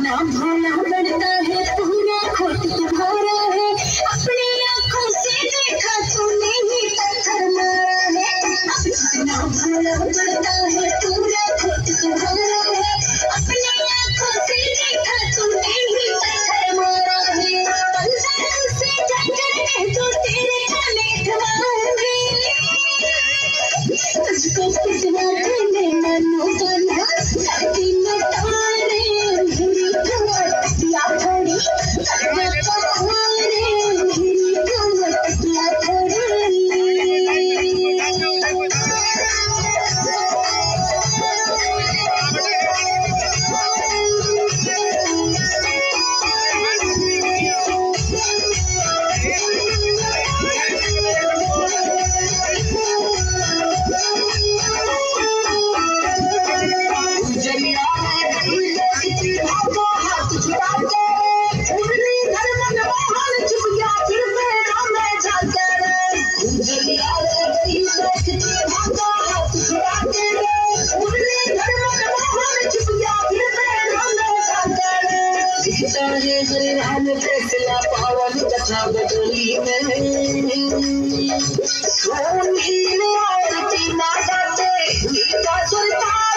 नाम भोला बढ़ता है पूरा खोट तुम्हारा है अपनी आंखों से देखा तूने ही पत्थर मारा है अब जितना भोला बढ़ता है पूरा खोट तुम्हारा है अपनी आंखों से देखा तूने ही पत्थर मारा है पंजरों से जंगल में तो तेरे आने धमाऊंगी तुझको कितना देने मनो बना धरती में तारे मेरी कमर या थोड़ी करना पहाड़े मेरी कमर या थोड़ी पावन कथा बदली में सोन ही और की माता से गीता सुल्तान